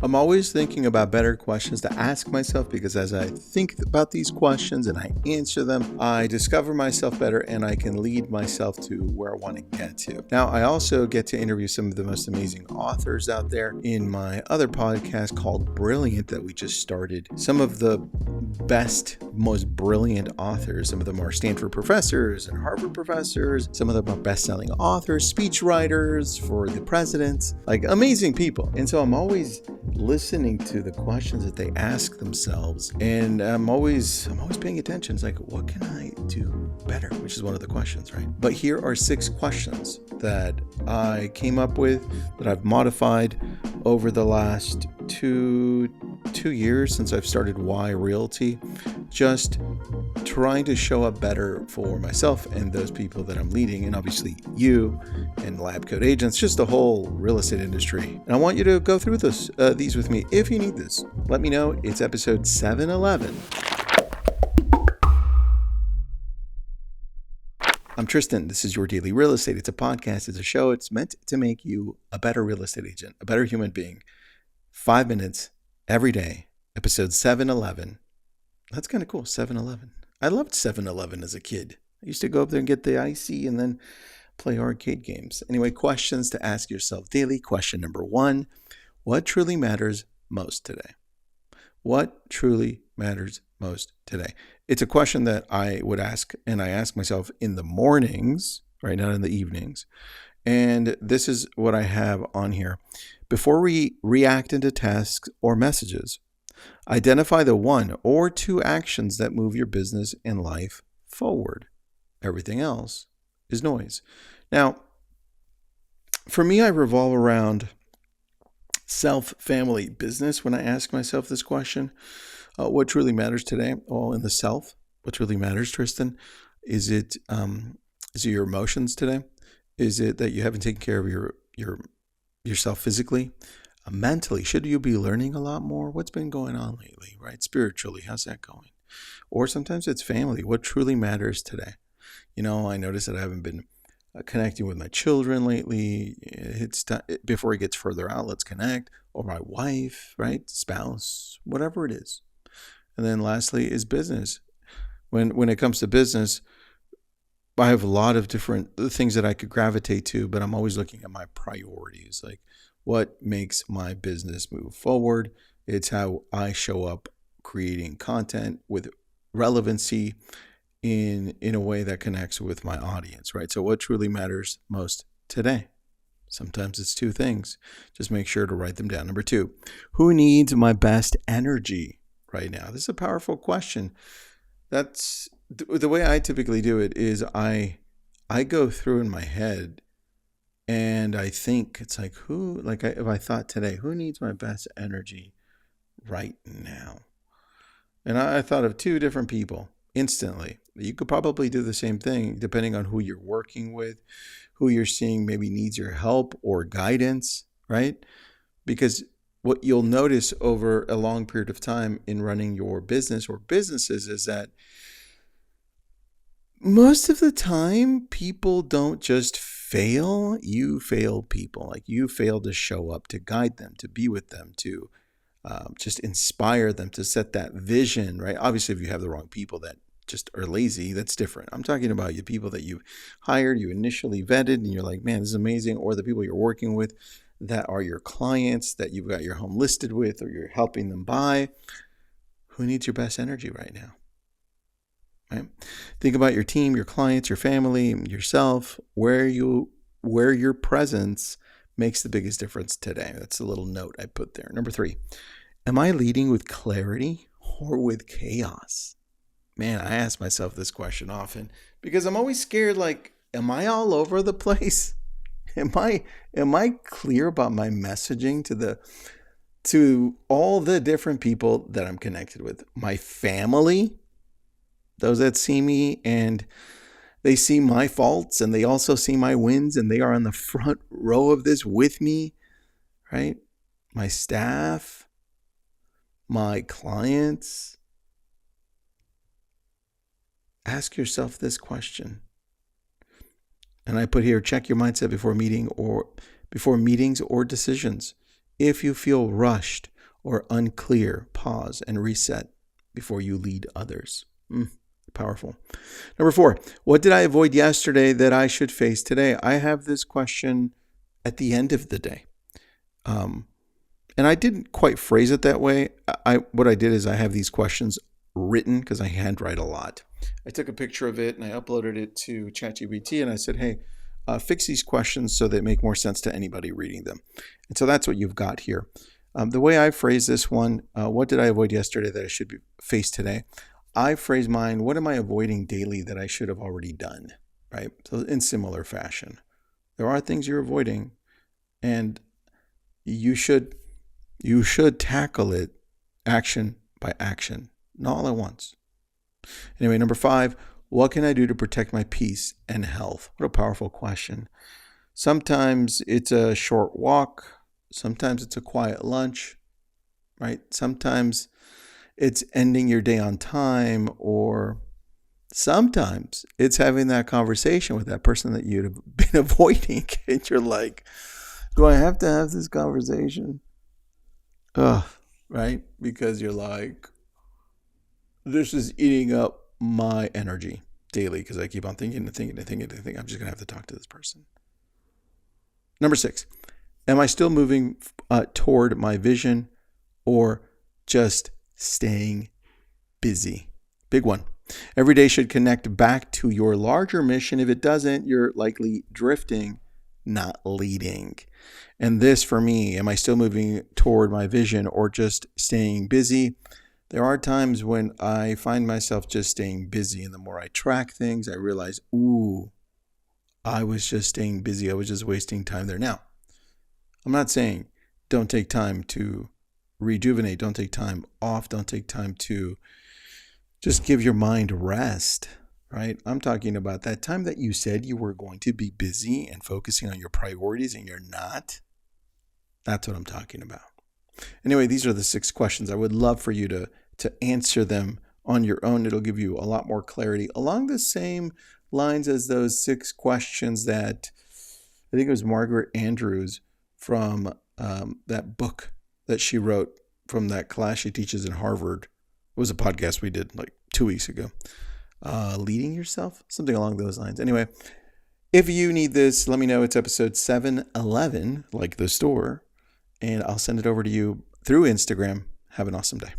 I'm always thinking about better questions to ask myself because as I think about these questions and I answer them, I discover myself better and I can lead myself to where I want to get to. Now, I also get to interview some of the most amazing authors out there in my other podcast called Brilliant that we just started. Some of the best, most brilliant authors. Some of them are Stanford professors and Harvard professors. Some of them are best-selling authors, speech writers for the presidents, like amazing people. And so I'm always listening to the questions that they ask themselves, and I'm always paying attention. It's like, what can I do better? Which is one of the questions, right? But here are 6 questions that I came up with that I've modified over the last two years since I've started Why Realty, just trying to show up better for myself and those people that I'm leading, and obviously you and lab coat agents, just the whole real estate industry. And I want you to go through these with me. If you need this, let me know. It's episode 711. I'm Tristan. This is Your Daily Real Estate. It's a podcast. It's a show. It's meant to make you a better real estate agent, a better human being. 5 minutes every day. Episode 711. That's kind of cool. 711. I loved 7-Eleven as a kid. I used to go up there and get the icy and then play arcade games. Anyway, questions to ask yourself daily. Question number 1. What truly matters most today? What truly matters most today? It's a question that I would ask, and I ask myself in the mornings, right, not in the evenings. And this is what I have on here. Before we react into tasks or messages, identify the 1 or 2 actions that move your business and life forward. Everything else is noise. Now, for me, I revolve around self, family, business when I ask myself this question. What truly matters today? Well, in the self, what truly matters, Tristan? Is it your emotions today? Is it that you haven't taken care of yourself physically? Mentally, should you be learning a lot more? What's been going on lately, right? Spiritually, how's that going? Or sometimes it's family. What truly matters today? I notice that I haven't been connecting with my children lately. Before it gets further out, let's connect. Or my wife, right? Spouse, whatever it is. And then lastly is business. When it comes to business, I have a lot of different things that I could gravitate to, but I'm always looking at my priorities. Like, what makes my business move forward? It's how I show up creating content with relevancy in a way that connects with my audience, right? So what truly matters most today? Sometimes it's 2 things. Just make sure to write them down. Number 2, who needs my best energy right now? This is a powerful question. That's the way I typically do it is I go through in my head and I think it's like, if I thought today, who needs my best energy right now? And I thought of 2 different people instantly. You could probably do the same thing depending on who you're working with, who you're seeing maybe needs your help or guidance, right? Because what you'll notice over a long period of time in running your business or businesses is that most of the time, people don't just fail. You fail people. Like, you fail to show up, to guide them, to be with them, to just inspire them, to set that vision, right? Obviously, if you have the wrong people that just are lazy, that's different. I'm talking about you people that you hired, you initially vetted, and you're like, man, this is amazing. Or the people you're working with that are your clients that you've got your home listed with, or you're helping them buy. Who needs your best energy right now? Right? Think about your team, your clients, your family, yourself, where your presence makes the biggest difference today. That's a little note I put there. Number 3, am I leading with clarity or with chaos? Man, I ask myself this question often because I'm always scared, like, am I all over the place? Am I clear about my messaging to all the different people that I'm connected with? My family, those that see me and they see my faults and they also see my wins and they are on the front row of this with me, right? My staff, my clients. Ask yourself this question. And I put here, check your mindset before meetings or decisions. If you feel rushed or unclear, pause and reset before you lead others. Powerful. Number 4, what did I avoid yesterday that I should face today? I have this question at the end of the day. And I didn't quite phrase it that way. What I did is I have these questions written because I handwrite a lot. I took a picture of it and I uploaded it to ChatGPT and I said, hey, fix these questions so they make more sense to anybody reading them. And so that's what you've got here. The way I phrase this one, what did I avoid yesterday that I should face today? I phrase mine, what am I avoiding daily that I should have already done, right? So in similar fashion, there are things you're avoiding and you should tackle it action by action, not all at once. Anyway, number 5, what can I do to protect my peace and health? What a powerful question. Sometimes it's a short walk. Sometimes it's a quiet lunch, right? Sometimes it's ending your day on time, or sometimes it's having that conversation with that person that you'd have been avoiding. And you're like, do I have to have this conversation? Right? Because you're like, this is eating up my energy daily because I keep on thinking. I'm just going to have to talk to this person. Number 6, am I still moving toward my vision or just staying busy? Big one. Every day should connect back to your larger mission. If it doesn't, you're likely drifting, not leading. And this for me, am I still moving toward my vision or just staying busy? There are times when I find myself just staying busy, and the more I track things, I realize, I was just staying busy. I was just wasting time there. Now, I'm not saying don't take time to rejuvenate, don't take time off, don't take time to just give your mind rest, right? I'm talking about that time that you said you were going to be busy and focusing on your priorities and you're not. That's what I'm talking about. Anyway, these are the 6 questions. I would love for you to answer them on your own. It'll give you a lot more clarity along the same lines as those 6 questions that I think it was Margaret Andrews from that book that she wrote from that class she teaches in Harvard. It was a podcast we did like 2 weeks ago. Leading yourself? Something along those lines. Anyway, if you need this, let me know. It's episode 711, like the store, and I'll send it over to you through Instagram. Have an awesome day.